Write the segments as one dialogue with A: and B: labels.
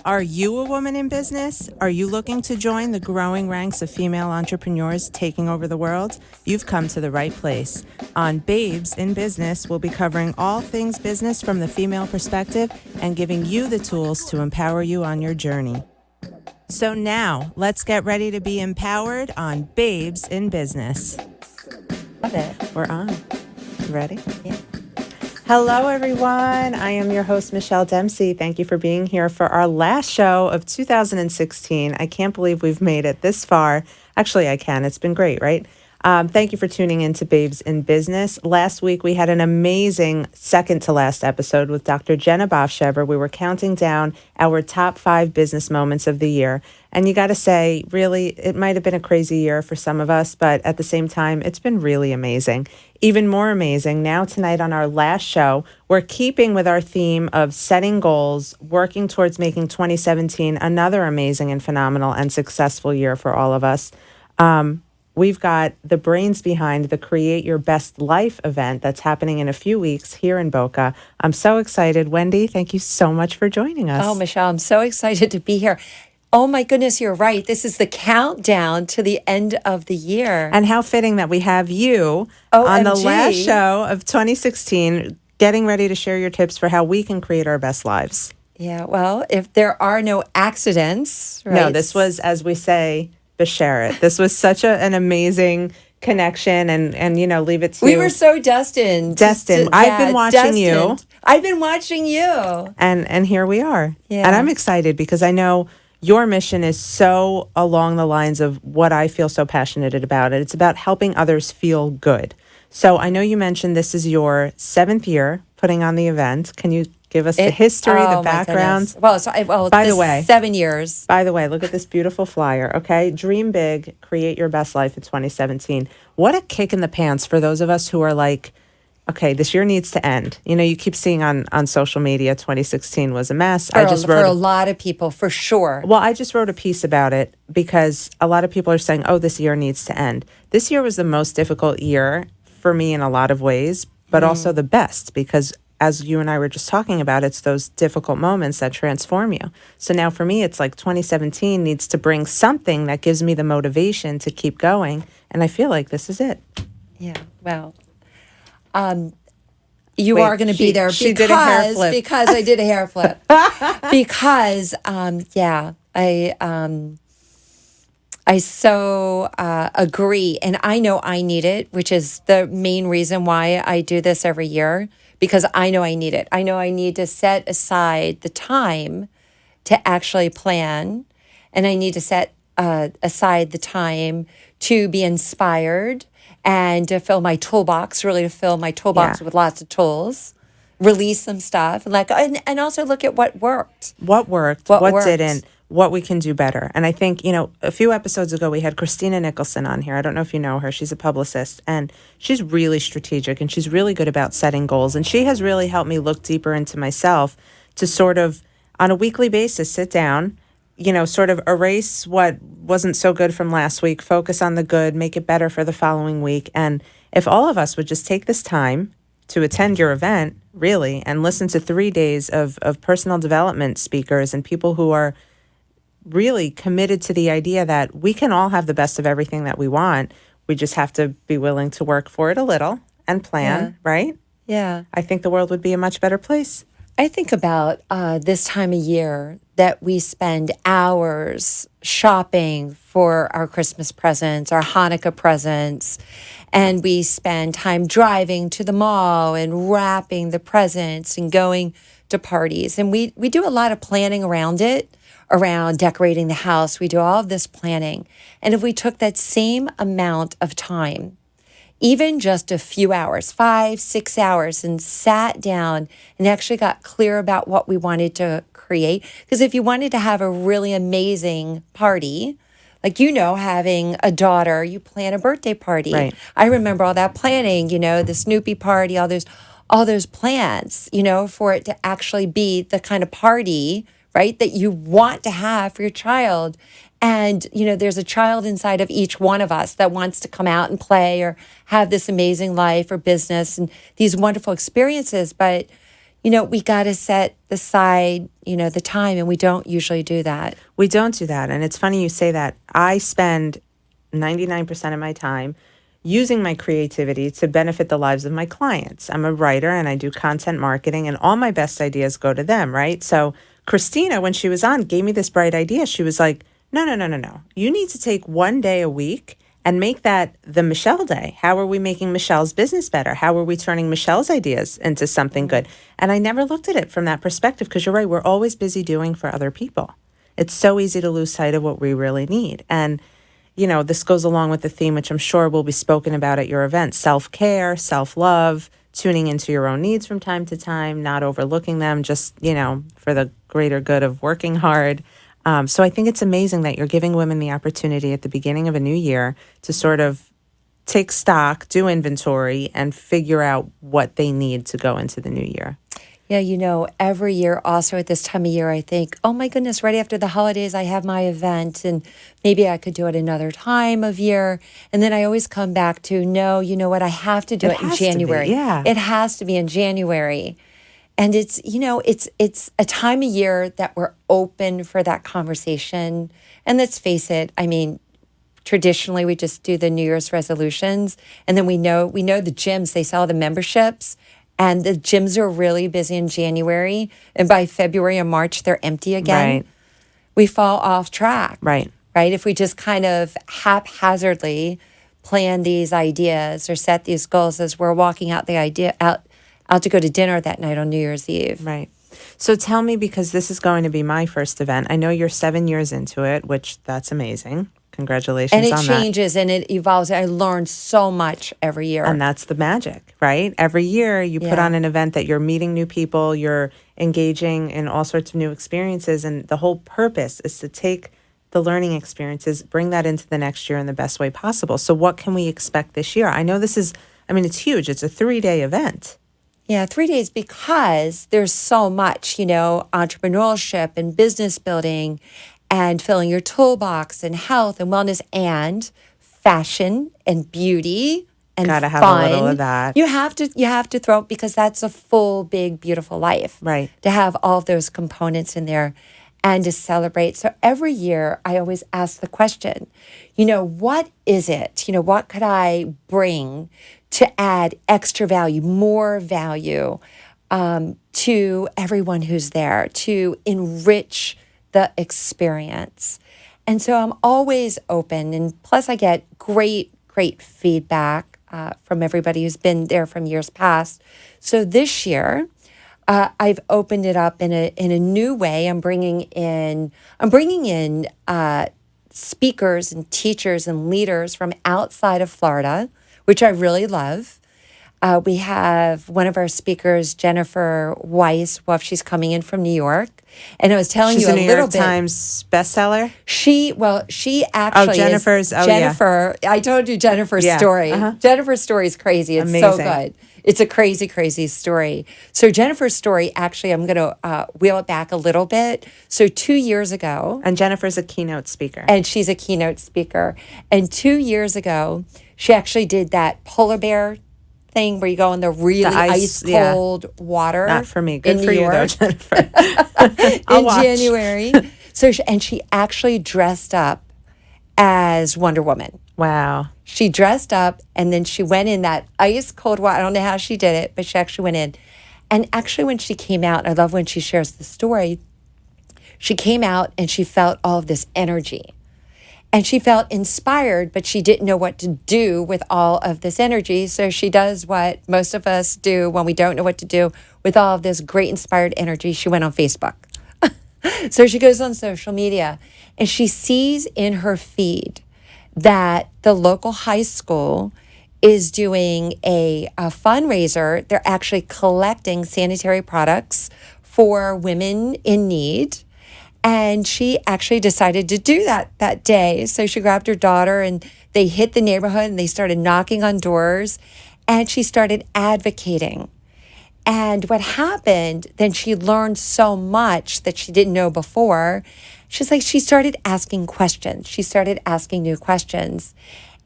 A: Are you a woman in business? Are you looking to join the growing ranks of female entrepreneurs taking over the world? You've come to the right place. On Babes in Business, we'll be covering all things business from the female perspective and giving you the tools to empower you on your journey. So now, let's get ready to be empowered on Babes in Business.
B: Love it.
A: We're on. You ready?
B: Yeah.
A: Hello, everyone. I am your host, Michelle Dempsey. Thank you for being here for our last show of 2016. I can't believe we've made it this far. Actually, I can. It's been great, right? Thank you for tuning in to Babes in Business. Last week, we had an amazing second to last episode with Dr. Jenna Bofshever. We were counting down our top 5 business moments of the year. And you got to say, really, it might have been a crazy year for some of us, but at the same time, it's been really amazing. Even more amazing, now tonight on our last show, we're keeping with our theme of setting goals, working towards making 2017 another amazing and phenomenal and successful year for all of us. We've got the brains behind the Create Your Best Life event that's happening in a few weeks here in Boca. I'm so excited. Wendy, thank you so much for joining us.
B: Oh, Michelle, I'm so excited to be here. Oh, my goodness, you're right. This is the countdown to the end of the year.
A: And how fitting that we have you on the last show of 2016, getting ready to share your tips for how we can create our best lives.
B: Yeah, well, if there are no accidents, right?
A: No, this was, as we say, Basheret. This was such an amazing connection and leave it to
B: we were so destined.
A: I've been watching you.
B: I've been watching you.
A: And here we are.
B: Yeah.
A: And I'm excited because I know your mission is so along the lines of what I feel so passionate about. It's about helping others feel good. So I know you mentioned this is your 7th year putting on the event. Can you give us the history, the background?
B: By the way, 7 years.
A: By the way, look at this beautiful flyer, okay? Dream big, create your best life in 2017. What a kick in the pants for those of us who are like, okay, this year needs to end. You know, you keep seeing on social media, 2016 was a mess.
B: For a lot of people, for sure.
A: Well, I just wrote a piece about it because a lot of people are saying, oh, this year needs to end. This year was the most difficult year for me in a lot of ways, but also the best because as you and I were just talking about, it's those difficult moments that transform you. So now for me, it's like 2017 needs to bring something that gives me the motivation to keep going. And I feel like this is it.
B: Yeah, well, you are going to be there
A: she did a hair flip.
B: Because I did a hair flip. Because, I so agree. And I know I need it, which is the main reason why I do this every year, because I know I need it. I know I need to set aside the time to actually plan, and I need to set aside the time to be inspired and to fill my toolbox, with lots of tools, release some stuff, and also look at what worked.
A: What worked, what didn't, what we can do better. And I think, a few episodes ago, we had Christina Nicholson on here. I don't know if you know her. She's a publicist, and she's really strategic, and she's really good about setting goals. And she has really helped me look deeper into myself to sort of, on a weekly basis, sit down, sort of erase what wasn't so good from last week, focus on the good, make it better for the following week. And if all of us would just take this time to attend your event, really, and listen to 3 days of personal development speakers and people who are really committed to the idea that we can all have the best of everything that we want. We just have to be willing to work for it a little and plan, right?
B: Yeah.
A: I think the world would be a much better place.
B: I think about this time of year that we spend hours shopping for our Christmas presents, our Hanukkah presents, and we spend time driving to the mall and wrapping the presents and going to parties. And we do a lot of planning around it, around decorating the house. We do all of this planning. And if we took that same amount of time, even just a few hours, 5-6 hours, and sat down and actually got clear about what we wanted to create. Because if you wanted to have a really amazing party, like, having a daughter, you plan a birthday party.
A: Right.
B: I remember all that planning, the Snoopy party, all those plans, for it to actually be the kind of party, right, that you want to have for your child. And, there's a child inside of each one of us that wants to come out and play or have this amazing life or business and these wonderful experiences. But, we got to set aside, the time, and we don't usually do that.
A: We don't do that. And it's funny you say that. I spend 99% of my time using my creativity to benefit the lives of my clients. I'm a writer and I do content marketing, and all my best ideas go to them, right? So Christina, when she was on, gave me this bright idea. She was like, no, no, no, no, no. You need to take one day a week and make that the Michelle day. How are we making Michelle's business better? How are we turning Michelle's ideas into something good? And I never looked at it from that perspective, because you're right, we're always busy doing for other people. It's so easy to lose sight of what we really need. And this goes along with the theme, which I'm sure will be spoken about at your event: self-care, self-love, tuning into your own needs from time to time, not overlooking them, just, for the greater good of working hard. So I think it's amazing that you're giving women the opportunity at the beginning of a new year to sort of take stock, do inventory, and figure out what they need to go into the new year.
B: Yeah, every year also at this time of year, I think, oh my goodness, right after the holidays, I have my event, and maybe I could do it another time of year. And then I always come back to, no, you know what, I have to do it in January.
A: Yeah.
B: It has to be in January. And it's, it's a time of year that we're open for that conversation. And let's face it, I mean, traditionally we just do the New Year's resolutions, and then we know the gyms, they sell the memberships, and the gyms are really busy in January, and by February and March they're empty again.
A: Right.
B: We fall off track.
A: Right.
B: If we just kind of haphazardly plan these ideas or set these goals as we're walking out out to go to dinner that night on New Year's Eve.
A: Right. So tell me, because this is going to be my first event. I know you're 7 years into it, which that's amazing. Congratulations on that.
B: And it changes and it evolves. I learn so much every year.
A: And that's the magic, right? Every year you put on an event that you're meeting new people, you're engaging in all sorts of new experiences. And the whole purpose is to take the learning experiences, bring that into the next year in the best way possible. So what can we expect this year? I know it's huge. It's a 3-day event.
B: Yeah, 3 days, because there's so much, entrepreneurship and business building and filling your toolbox and health and wellness and fashion and beauty and
A: Gotta have
B: fun.
A: a little of that.
B: You have to throw it, because that's a full, big, beautiful life.
A: Right.
B: To have all of those components in there and to celebrate. So every year I always ask the question, what is it? What could I bring to add extra value, more value to everyone who's there, to enrich the experience? And so I'm always open. And plus I get great feedback from everybody who's been there from years past. So this year, I've opened it up in a new way. I'm bringing in speakers and teachers and leaders from outside of Florida, which I really love. We have one of our speakers, Jennifer Weiss. Well, she's coming in from New York. And I was telling you a little bit. She's a New York
A: Times bestseller?
B: She actually
A: Jennifer's,
B: is. Jennifer, yeah. I told you Jennifer's story. Uh-huh. Jennifer's story is crazy. It's
A: amazing.
B: So good. It's a crazy, crazy story. So Jennifer's story, actually, I'm going to wheel it back a little bit. So 2 years ago.
A: And Jennifer's a keynote speaker.
B: And she's a keynote speaker. And 2 years ago, she actually did that polar bear thing where you go in the really ice cold water.
A: Not for me. Good for you, though, Jennifer.
B: In January. So she actually dressed up as Wonder Woman.
A: Wow.
B: She dressed up, and then she went in that ice cold water. I don't know how she did it, but she actually went in. And actually, when she came out, I love when she shares the story, she came out and she felt all of this energy. And she felt inspired, but she didn't know what to do with all of this energy. So she does what most of us do when we don't know what to do with all of this great inspired energy. She went on Facebook. So she goes on social media, and she sees in her feed that the local high school is doing a fundraiser. They're actually collecting sanitary products for women in need. And she actually decided to do that day. So she grabbed her daughter, and they hit the neighborhood, and they started knocking on doors, and she started advocating. And what happened, then she learned so much that she didn't know before. She's like, she started asking questions. She started asking new questions.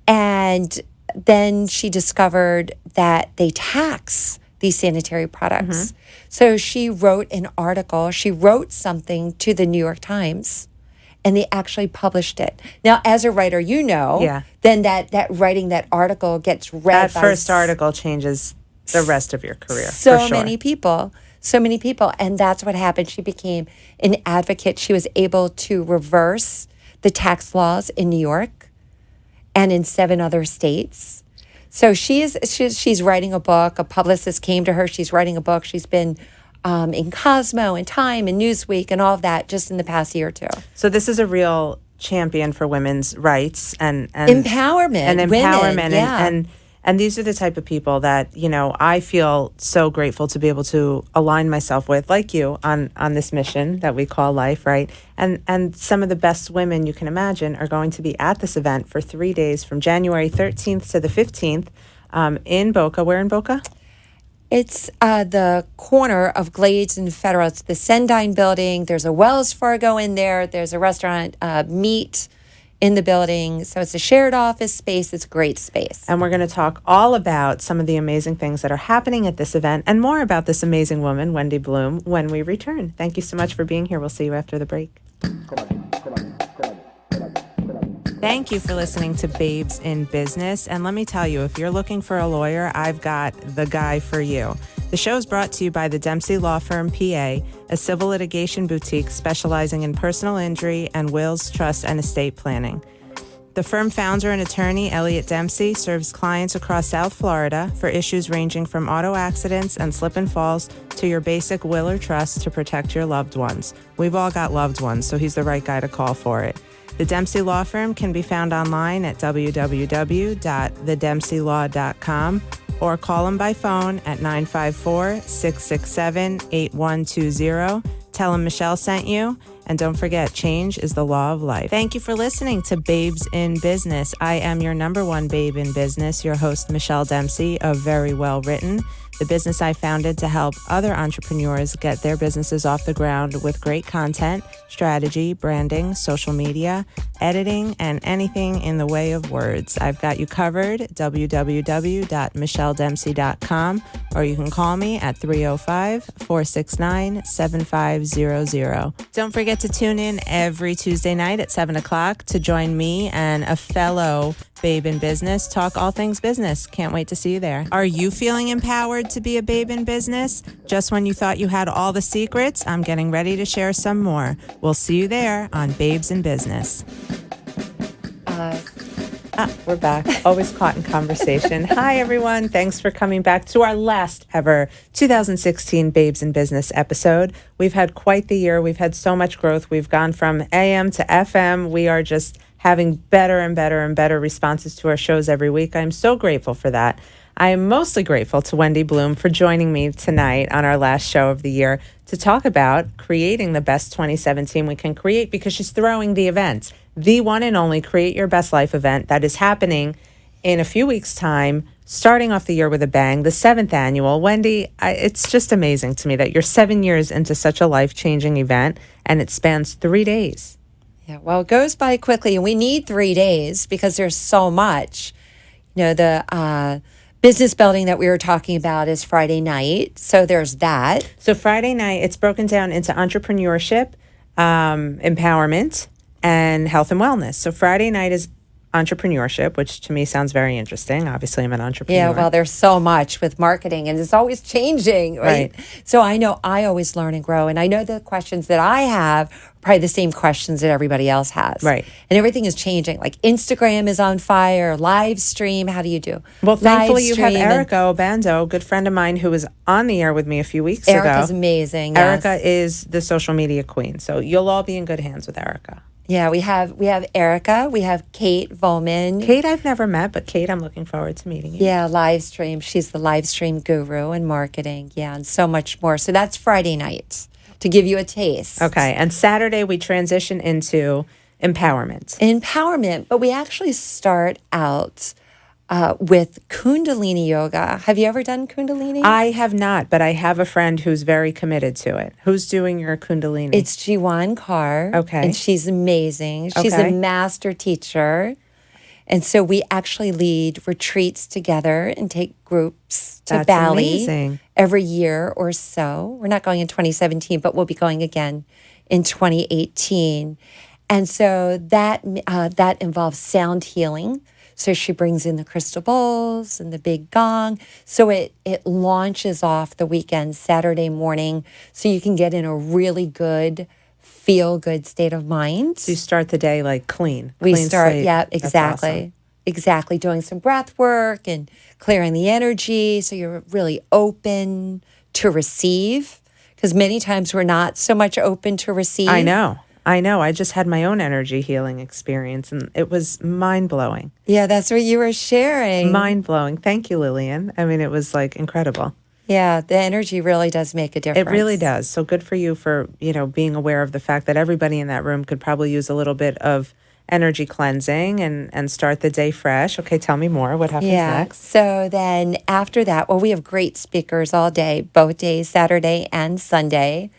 B: And then she discovered that they tax these sanitary products. So she wrote an article, she wrote something to the New York Times, and they actually published it. Now, as a writer,
A: Yeah.
B: then that writing that article gets read
A: That
B: by
A: first article changes the rest of your career, for
B: so
A: sure.
B: many people, and that's what happened. She became an advocate. She was able to reverse the tax laws in New York and in 7 other states. So she's writing a book. A publicist came to her. She's writing a book. She's been in Cosmo and Time and Newsweek and all of that just in the past year or two.
A: So this is a real champion for women's rights and
B: Empowerment, women, yeah.
A: and these are the type of people that, you know, I feel so grateful to be able to align myself with, like you, on this mission that we call life, right? And some of the best women you can imagine are going to be at this event for 3 days from January 13th to the 15th in Boca. Where in Boca?
B: It's the corner of Glades and Federal. It's the Sendine building. There's a Wells Fargo in there. There's a restaurant, Meat, in the building. So it's a shared office space. It's a great space.
A: And we're going to talk all about some of the amazing things that are happening at this event and more about this amazing woman, Wendy Bloom, when we return. Thank you so much for being here. We'll see you after the break. Thank you for listening to Babes in Business. And let me tell you, if you're looking for a lawyer, I've got the guy for you. The show is brought to you by the Dempsey Law Firm, PA, a civil litigation boutique specializing in personal injury and wills, trust, and estate planning. The firm founder and attorney, Elliot Dempsey, serves clients across South Florida for issues ranging from auto accidents and slip and falls to your basic will or trust to protect your loved ones. We've all got loved ones, so he's the right guy to call for it. The Dempsey Law Firm can be found online at www.thedempseylaw.com or call him by phone at 954-667-8120. Tell him Michelle sent you. And don't forget, change is the law of life. Thank you for listening to Babes in Business. I am your number one babe in business, your host, Michelle Dempsey of Very Well Written, the business I founded to help other entrepreneurs get their businesses off the ground with great content, strategy, branding, social media, editing, and anything in the way of words. I've got you covered, www.michelledempsey.com, or you can call me at 305-469-7500. Don't forget to tune in every Tuesday night at 7 o'clock to join me and a fellow babe in business talk all things business. Can't wait to see you there. Are you feeling empowered to be a babe in business? Just when you thought you had all the secrets, I'm getting ready to share some more. We'll see you there on Babes in Business. We're back. Always caught in conversation. Hi, everyone. Thanks for coming back to our last ever 2016 Babes in Business episode. We've had quite the year. We've had so much growth. We've gone from AM to FM. We are just having better and better and better responses to our shows every week. I'm so grateful for that. I am mostly grateful to Wendy Bloom for joining me tonight on our last show of the year to talk about creating the best 2017 we can create, because she's throwing the event, the one and only Create Your Best Life event that is happening in a few weeks' time, starting off the year with a bang, the 7th annual. Wendy, it's just amazing to me that you're 7 years into such a life-changing event, and it spans 3 days.
B: Yeah, well, it goes by quickly, and we need 3 days because there's so much. You know, the business building that we were talking about is Friday night, so there's that.
A: So Friday night, it's broken down into entrepreneurship, empowerment, and health and wellness. So Friday night is entrepreneurship, which to me sounds very interesting. Obviously, I'm an entrepreneur.
B: Yeah, well, there's so much with marketing, and it's always changing, right? So I know I always learn and grow, and I know the questions that I have are probably the same questions that everybody else has.
A: Right.
B: And everything is changing. Like Instagram is on fire, live stream, how do you do?
A: Well, thankfully you have
B: Live stream,
A: Erica Obando, a good friend of mine who was on the air with me a few weeks ago.
B: Erica's amazing. Yes.
A: Erica is the social media queen, so you'll all be in good hands with Erica.
B: Yeah, we have Erica, we have Kate Volman.
A: Kate I've never met, but Kate, I'm looking forward to meeting you.
B: Yeah, live stream. She's the live stream guru in marketing. Yeah, and so much more. So that's Friday night to give you a taste.
A: Okay, and Saturday we transition into empowerment.
B: Empowerment, but we actually start out with Kundalini yoga. Have you ever done Kundalini?
A: I have not, but I have a friend who's very committed to it. Who's doing your Kundalini?
B: It's Jiwan Kaur.
A: Okay.
B: And she's amazing. She's a master teacher. And so we actually lead retreats together and take groups to
A: That's
B: Bali
A: amazing.
B: every year or so. We're not going in 2017, but we'll be going again in 2018. And so that involves sound healing. So she brings in the crystal bowls and the big gong. So it launches off the weekend, Saturday morning, so you can get in a really good, feel good state of mind.
A: So you start the day like clean
B: We
A: clean
B: start,
A: slate.
B: yeah,
A: That's
B: exactly.
A: awesome.
B: Exactly. Doing some breath work and clearing the energy. So you're really open to receive. Because many times we're not so much open to receive.
A: I know. I know. I just had my own energy healing experience and it was mind blowing.
B: Yeah, that's what you were sharing.
A: Mind blowing. Thank you, Lillian. I mean, it was like incredible.
B: Yeah, the energy really does make a difference.
A: It really does. So good for you for, being aware of the fact that everybody in that room could probably use a little bit of energy cleansing and start the day fresh. Okay, tell me more. What happens
B: Yeah.
A: next?
B: So then after that, well, we have great speakers all day, both days, Saturday and Sunday.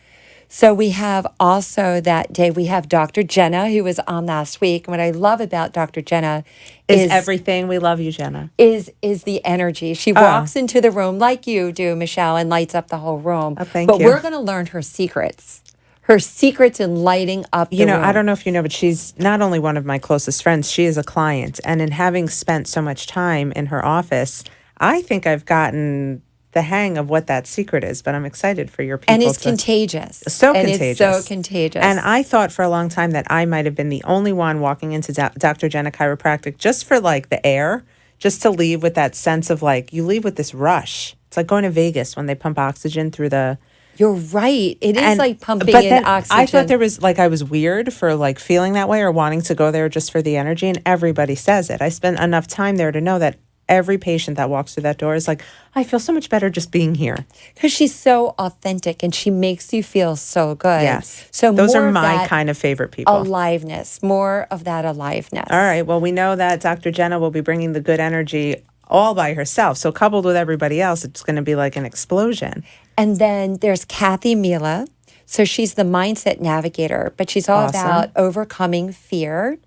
B: So we have also that day, we have Dr. Jenna, who was on last week. And what I love about Dr. Jenna
A: Is everything. We love you, Jenna.
B: is the energy. She walks into the room like you do, Michelle, and lights up the whole room.
A: Oh, thank
B: but
A: you.
B: we're going to learn her secrets. Her secrets in lighting up the room.
A: I don't know if you know, but she's not only one of my closest friends, she is a client. And in having spent so much time in her office, I think I've gotten the hang of what that secret is, but I'm excited for your people.
B: And it's contagious.
A: So
B: and
A: contagious.
B: It's so contagious.
A: And I thought for a long time that I might have been the only one walking into Dr. Jenna Chiropractic just for like the air, just to leave with that sense of like, you leave with this rush. It's like going to Vegas when they pump oxygen through the...
B: You're right. It is like pumping
A: but
B: in
A: then
B: oxygen.
A: I thought there was like I was weird for like feeling that way or wanting to go there just for the energy. And everybody says it. I spent enough time there to know that every patient that walks through that door is like, I feel so much better just being here.
B: Because she's so authentic and she makes you feel so good.
A: Yes.
B: So
A: those
B: more
A: are
B: of
A: my
B: that
A: kind of favorite people.
B: aliveness, more of that aliveness.
A: All right. Well, we know that Dr. Jenna will be bringing the good energy all by herself. So coupled with everybody else, it's going to be like an explosion.
B: And then there's Kathy Mila. So she's the mindset navigator, but she's all
A: Awesome.
B: about overcoming fear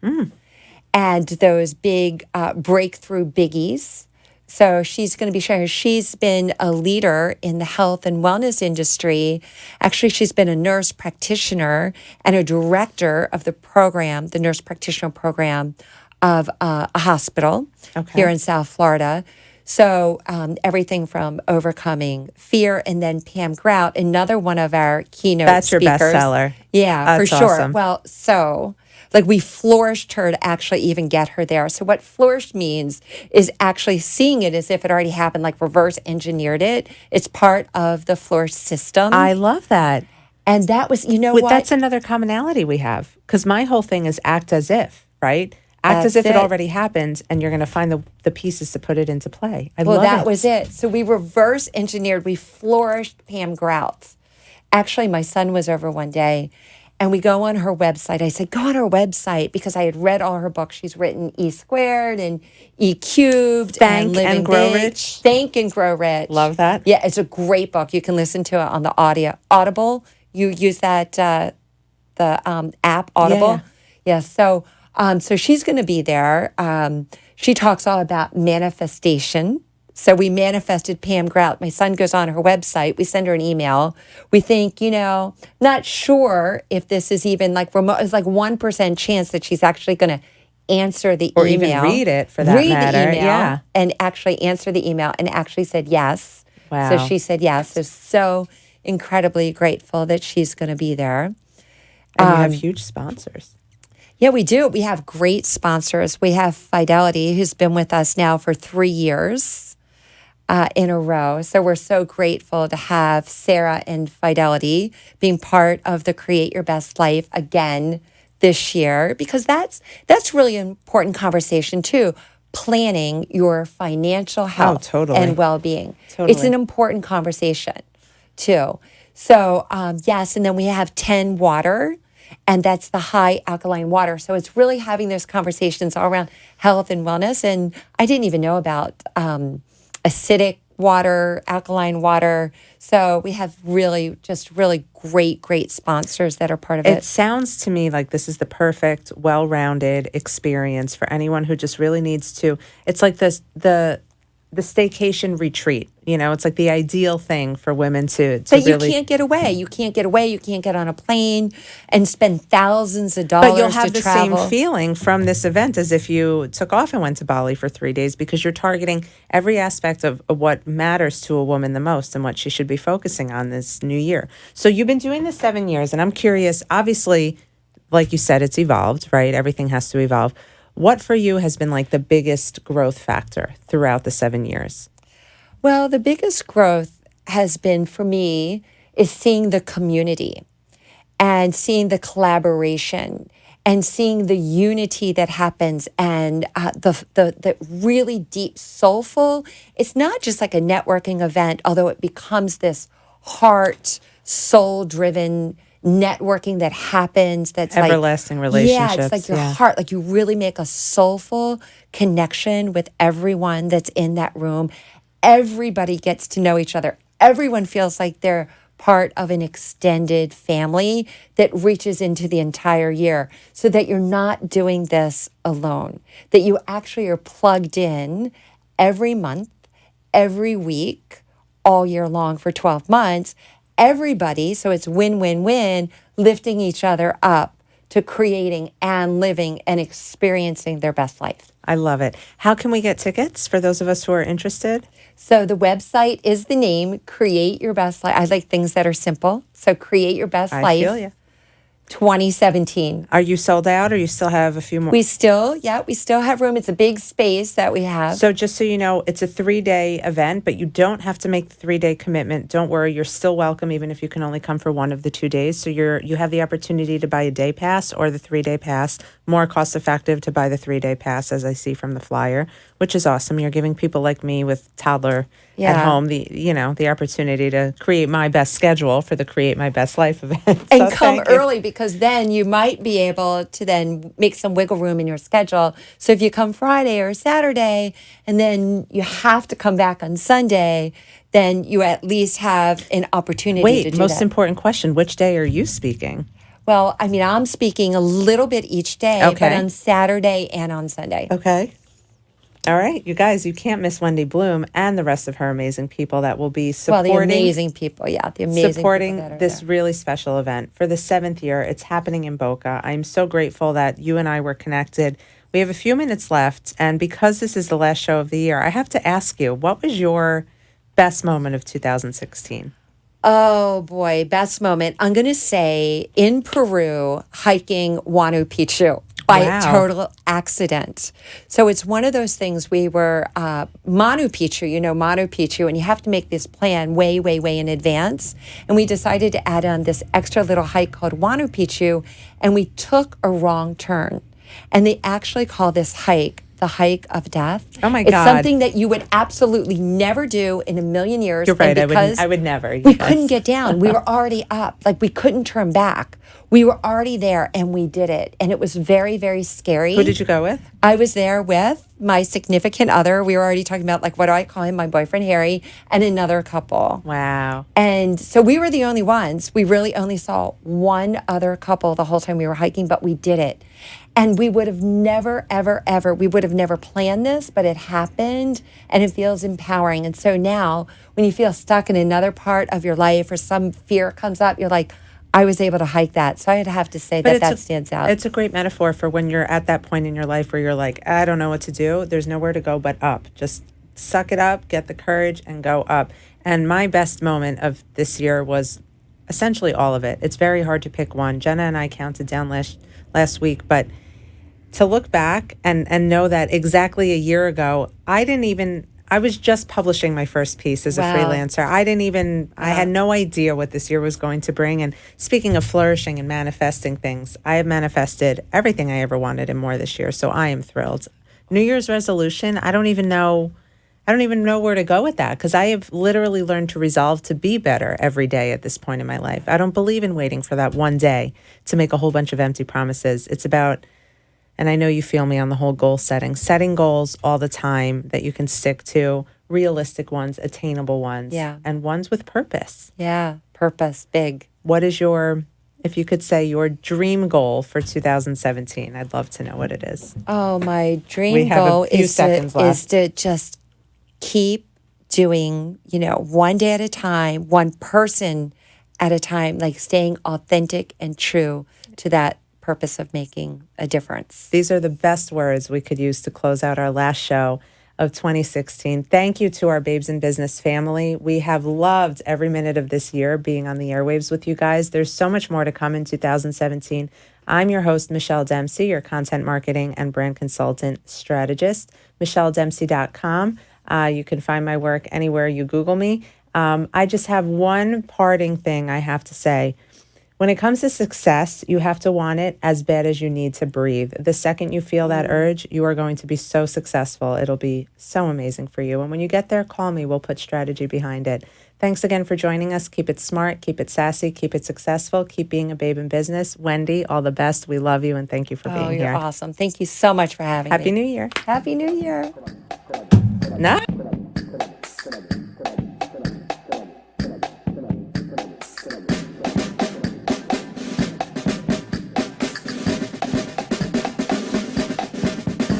B: and those big breakthrough biggies. So she's going to be sharing. She's been a leader in the health and wellness industry. Actually, she's been a nurse practitioner and a director of the program, the nurse practitioner program of a hospital here in South Florida. So everything from overcoming fear, and then Pam Grout, another one of our keynote
A: That's your
B: speakers.
A: bestseller.
B: Yeah,
A: That's
B: for sure.
A: awesome.
B: Well, so like we flourished her to actually even get her there. So what flourished means is actually seeing it as if it already happened, like reverse engineered it. It's part of the flourish system.
A: I love that.
B: And that was, you know what?
A: That's another commonality we have. Because my whole thing is act as if, right? Act as
B: That's
A: if it
B: it.
A: already happened, and you're going to find the pieces to put it into play. I
B: Well,
A: love
B: that
A: it.
B: was it. So we reverse engineered, we flourished Pam Grout. Actually, my son was over one day and we go on her website. I said, go on her website because I had read all her books. She's written E Squared and E Cubed
A: Thank
B: and Living
A: and Grow
B: Big.
A: Rich.
B: Think and Grow Rich.
A: Love that.
B: Yeah, it's a great book. You can listen to it on the Audible. You use that the app Audible. Yeah. So she's going to be there. She talks all about manifestation. So we manifested Pam Grout. My son goes on her website. We send her an email. We think, not sure if this is even like remote. It's like 1% chance that she's actually going to answer the
A: Or
B: email.
A: even read it for that
B: read
A: matter.
B: the email
A: Yeah.
B: and actually answer the email and actually said yes.
A: Wow.
B: So she said yes. So incredibly grateful that she's going to be there.
A: And you have huge sponsors.
B: Yeah, we do. We have great sponsors. We have Fidelity, who's been with us now for 3 years in a row. So we're so grateful to have Sarah and Fidelity being part of the Create Your Best Life again this year, because that's really an important conversation too. Planning your financial health
A: totally.
B: and well-being.
A: Totally.
B: It's an important conversation too. So yes, and then we have 10 Water. And that's the high alkaline water. So it's really having those conversations all around health and wellness. And I didn't even know about acidic water, alkaline water. So we have really great sponsors that are part of
A: It
B: it.
A: sounds to me like this is the perfect, well-rounded experience for anyone who just really needs to. It's like the staycation retreat. You know, it's like the ideal thing for women to
B: But you
A: really.
B: can't get away. You can't get away. You can't get on a plane and spend thousands of
A: But you'll
B: dollars to
A: have the same
B: travel.
A: feeling from this event as if you took off and went to Bali for 3 days because you're targeting every aspect of what matters to a woman the most and what she should be focusing on this new year. So you've been doing this 7 years, and I'm curious, obviously, like you said, it's evolved, right? Everything has to evolve. What for you has been like the biggest growth factor throughout the 7 years?
B: Well, the biggest growth has been for me is seeing the community and seeing the collaboration and seeing the unity that happens and the really deep soulful. It's not just like a networking event, although it becomes this heart, soul driven networking that happens that's
A: Everlasting
B: yeah, it's like
A: relationships.
B: your
A: Yeah.
B: heart, like you really make a soulful connection with everyone that's in that room. Everybody gets to know each other. Everyone feels like they're part of an extended family that reaches into the entire year so that you're not doing this alone, that you actually are plugged in every month, every week, all year long for 12 months. Everybody, so it's win, win, win, lifting each other up to creating and living and experiencing their best life.
A: I love it. How can we get tickets for those of us who are interested?
B: So the website is the name, Create Your Best Life. I like things that are simple. So Create Your Best
A: I
B: Life
A: feel you.
B: 2017.
A: Are you sold out or you still have a few more?
B: We still have room. It's a big space that we have.
A: So just so you know, it's a 3-day event, but you don't have to make the 3-day commitment. Don't worry, you're still welcome even if you can only come for one of the 2 days. So you have the opportunity to buy a day pass or the 3-day pass. More cost effective to buy the 3-day pass, as I see from the flyer, which is awesome. You're giving people like me with toddler at
B: Yeah.
A: home the opportunity to create my best schedule for the Create My Best Life event.
B: And
A: So
B: come
A: thank you.
B: early because then you might be able to then make some wiggle room in your schedule. So if you come Friday or Saturday and then you have to come back on Sunday, then you at least have an opportunity to
A: Wait,
B: do
A: most
B: that.
A: important question. Which day are you speaking?
B: Well, I mean, I'm speaking a little bit each day, but
A: Okay.
B: on Saturday and on Sunday.
A: Okay. All right, you guys, you can't miss Wendy Bloom and the rest of her amazing people that will be
B: Well, the
A: supporting
B: amazing people, yeah, the amazing
A: supporting
B: people that are
A: this
B: there.
A: really special event for the 7th year. It's happening in Boca. I'm so grateful that you and I were connected. We have a few minutes left, and because this is the last show of the year, I have to ask you, what was your best moment of 2016?
B: Oh boy, best moment. I'm going to say in Peru, hiking Huayna Picchu by
A: Wow.
B: total accident. So it's one of those things we were, Manu Picchu, Manu Picchu, and you have to make this plan way, way, way in advance. And we decided to add on this extra little hike called Huayna Picchu, and we took a wrong turn. And they actually call this hike the hike of death.
A: Oh my
B: It's
A: God.
B: something that you would absolutely never do in a million years.
A: You're right.
B: And because
A: I would never.
B: we
A: Yes.
B: couldn't get down. We were already up. Like we couldn't turn back. We were already there and we did it. And it was very, very scary.
A: Who did you go with?
B: I was there with my significant other. We were already talking about like, what do I call him? My boyfriend, Harry, and another couple.
A: Wow.
B: And so we were the only ones. We really only saw one other couple the whole time we were hiking, but we did it. And we would have never, ever, ever, we would have never planned this, but it happened and it feels empowering. And so now when you feel stuck in another part of your life or some fear comes up, you're like, I was able to hike that. So I'd have to say that stands out.
A: It's a great metaphor for when you're at that point in your life where you're like, I don't know what to do. There's nowhere to go but up. Just suck it up, get the courage, and go up. And my best moment of this year was essentially all of it. It's very hard to pick one. Jenna and I counted down last week, but to look back and know that exactly a year ago, I was just publishing my first piece as a
B: Wow.
A: freelancer. I had no idea what this year was going to bring. And speaking of flourishing and manifesting things, I have manifested everything I ever wanted and more this year. So I am thrilled. New Year's resolution, I don't even know where to go with that because I have literally learned to resolve to be better every day at this point in my life. I don't believe in waiting for that one day to make a whole bunch of empty promises. It's about, and I know you feel me on the whole goal setting goals all the time that you can stick to, realistic ones, attainable ones,
B: Yeah.
A: and ones with purpose.
B: Yeah. Purpose, big.
A: What is your, if you could say, your dream goal for 2017? I'd love to know what it is.
B: Oh, my
A: We
B: dream
A: have a
B: goal
A: few seconds left.
B: is to just keep doing, one day at a time, one person at a time, like staying authentic and true to that purpose of making a difference.
A: These are the best words we could use to close out our last show of 2016. Thank you to our Babes in Business family. We have loved every minute of this year being on the airwaves with you guys. There's so much more to come in 2017. I'm your host, Michelle Dempsey, your content marketing and brand consultant strategist, michelledempsey.com. You can find my work anywhere you Google me. I just have one parting thing I have to say. When it comes to success, you have to want it as bad as you need to breathe. The second you feel that urge, you are going to be so successful. It'll be so amazing for you. And when you get there, call me. We'll put strategy behind it. Thanks again for joining us. Keep it smart, keep it sassy, keep it successful, keep being a babe in business. Wendy, all the best. We love you and thank you for being
B: You're
A: here.
B: awesome. Thank you so much for having me.
A: Happy New Year.
B: Happy New Year.
A: No.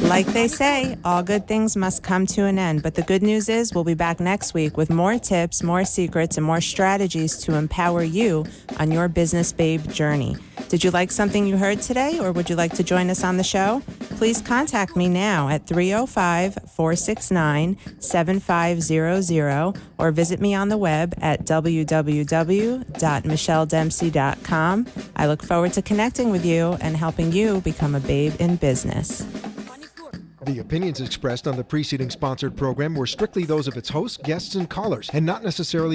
A: Like they say, all good things must come to an end. But the good news is we'll be back next week with more tips, more secrets, and more strategies to empower you on your business babe journey. Did you like something you heard today, or would you like to join us on the show? Please contact me now at 305-469-7500 or visit me on the web at www.michelledempsey.com. I look forward to connecting with you and helping you become a babe in business.
C: The opinions expressed on the preceding sponsored program were strictly those of its hosts, guests, and callers, and not necessarily